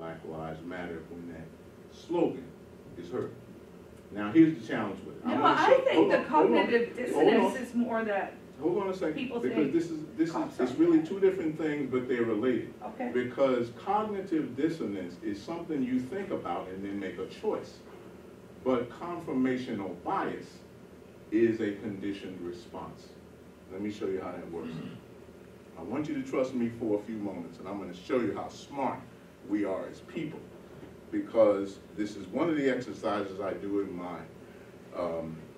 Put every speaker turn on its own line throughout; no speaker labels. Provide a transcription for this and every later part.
Black Lives Matter when that slogan is heard. Now, here's the challenge with it.
No, I think the cognitive dissonance is more that.
Hold on a second,
people
because
think,
this is it's really two different things, but they're related.
Okay.
Because cognitive dissonance is something you think about and then make a choice. But confirmational bias is a conditioned response. Let me show you how that works. I want you to trust me for a few moments, and I'm going to show you how smart we are as people. Because this is one of the exercises I do in my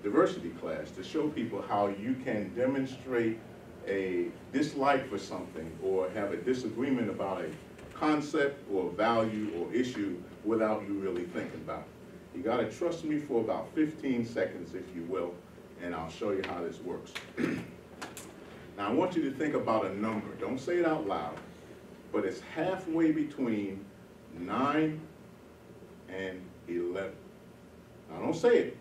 diversity class to show people how you can demonstrate a dislike for something or have a disagreement about a concept or value or issue without you really thinking about it. You got to trust me for about 15 seconds, if you will, and I'll show you how this works. Now, I want you to think about a number. Don't say it out loud, but it's halfway between 9 and 11. Now, don't say it,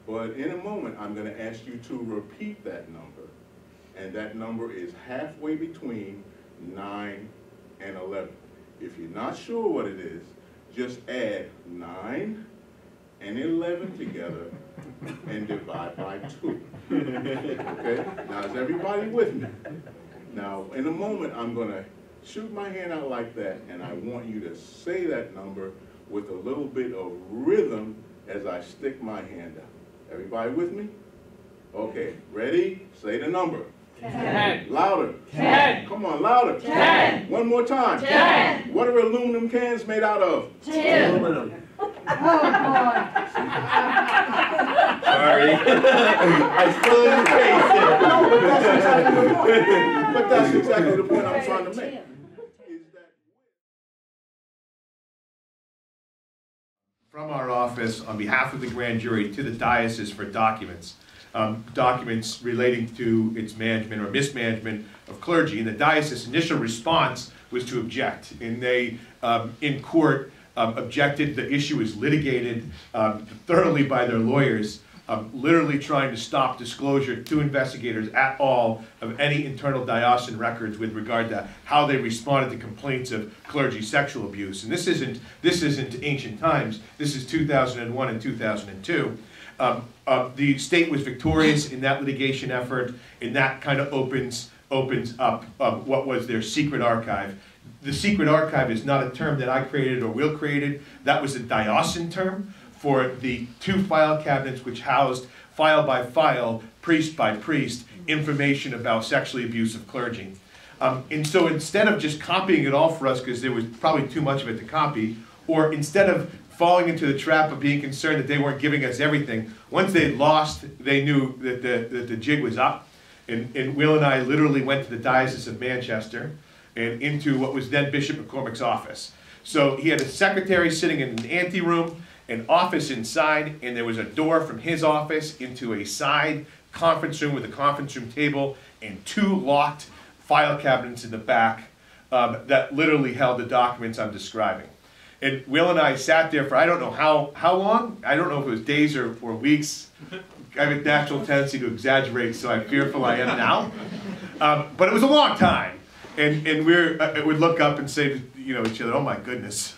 but in a moment, I'm going to ask you to repeat that number, and that number is halfway between 9 and 11. If you're not sure what it is, just add 9 and 11 together and divide by 2. Okay? Now, is everybody with me? Now, in a moment, I'm going to shoot my hand out like that, and I want you to say that number with a little bit of rhythm as I stick my hand out. Everybody with me? Okay, ready? Say the number.
10.
Louder.
10.
Come on, louder.
10.
One more time.
10.
What are aluminum cans made out of?
Tin.
Aluminum.
Oh, boy.
Sorry. I still didn't face it.
But that's exactly the point I'm trying to make. Is that
from our office on behalf of the grand jury to the diocese for documents. Documents relating to its management or mismanagement of clergy. And the diocese's initial response was to object. And they, in court, objected. The issue was litigated thoroughly by their lawyers, literally trying to stop disclosure to investigators at all of any internal diocesan records with regard to how they responded to complaints of clergy sexual abuse. And this isn't ancient times. This is 2001 and 2002. The state was victorious in that litigation effort, and that kind of opens up what was their secret archive. The secret archive is not a term that I created or Will created. That was a diocesan term for the 2 file cabinets which housed, file by file, priest by priest, information about sexually abusive clergy. And so instead of just copying it all for us, because there was probably too much of it to copy, or instead of falling into the trap of being concerned that they weren't giving us everything, once they lost, they knew that the jig was up. And Will and I literally went to the Diocese of Manchester and into what was then Bishop McCormick's office. So he had a secretary sitting in an anteroom, an office inside, and there was a door from his office into a side conference room with a conference room table and 2 locked file cabinets in the back that literally held the documents I'm describing. And Will and I sat there for I don't know how long. I don't know if it was days or weeks. I have a natural tendency to exaggerate, so I'm fearful I am now. But it was a long time. And we would look up and say to each other, oh my goodness.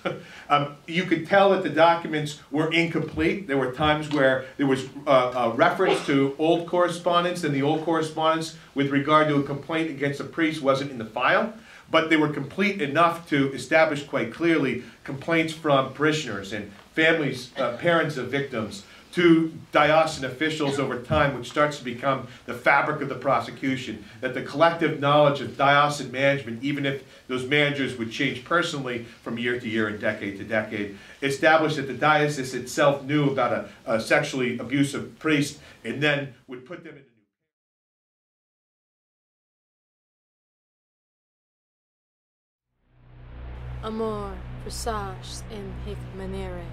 You could tell that the documents were incomplete. There were times where there was a reference to old correspondence, and the old correspondence with regard to a complaint against a priest wasn't in the file. But they were complete enough to establish quite clearly complaints from parishioners and families, parents of victims, to diocesan officials over time, which starts to become the fabric of the prosecution, that the collective knowledge of diocesan management, even if those managers would change personally from year to year and decade to decade, established that the diocese itself knew about a sexually abusive priest and then would put them into
Amor, presage in hic manere.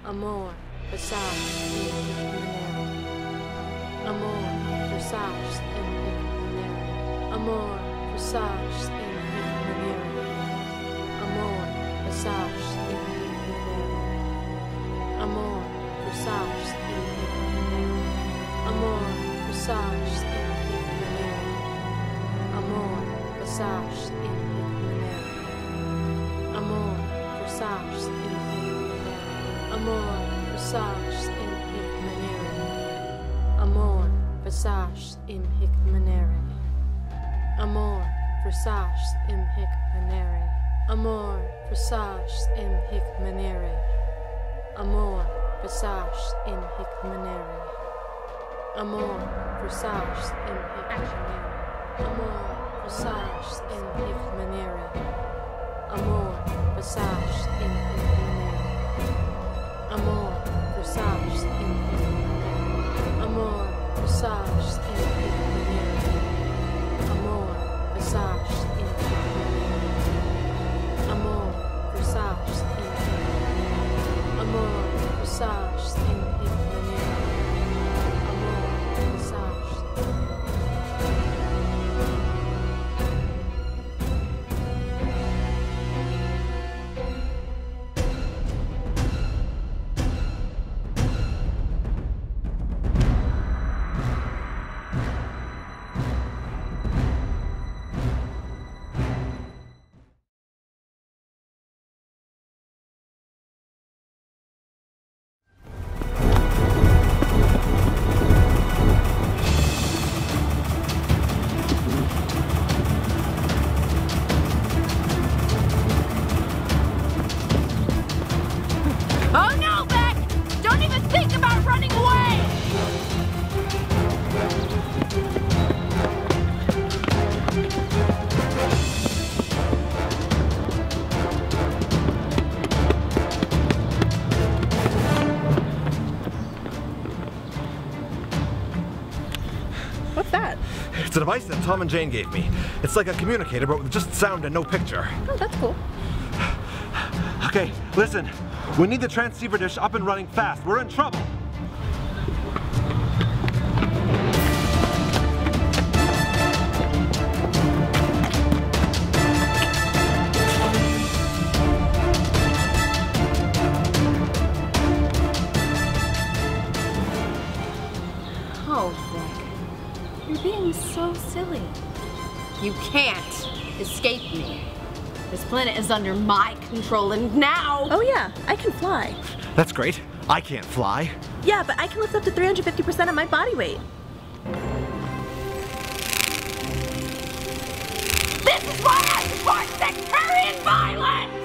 Amor, presage in hic manere. Amor, presage in hic manere. Amor, presage in hic manere. Amor, presage in hic manere. Amor, presage in hic manere. Amor, presage in hic manere. Amor, presage in hic manere. Amor, presaged in hic manere. Amor presaged in hic manere. Amor presaged in hic manere. Amor presaged in hic manere. Amor presaged in hic manere. Amor presaged in hic manere. Amor presaged in hic manere. Amor presaged in hic manere. Amor presaged in hic manere. Amor presaged in hic manere. Amor presaged in hic manere. Amor presaged in hic manere. Amor presaged in hic manere. Amor presaged in hic manere. Amor presaged.
Oh no, Beck! Don't even think about running away!
What's that?
It's a device that Tom and Jane gave me. It's like a communicator, but with just sound and no picture.
Oh, that's cool.
Okay, listen. We need the transceiver dish up and running fast. We're in trouble.
Oh, Beck. You're being so silly. You can't escape me. This planet is under my control, and now...
Oh yeah, I can fly.
That's great. I can't fly.
Yeah, but I can lift up to 350% of my body weight.
This is why I support sectarian violence!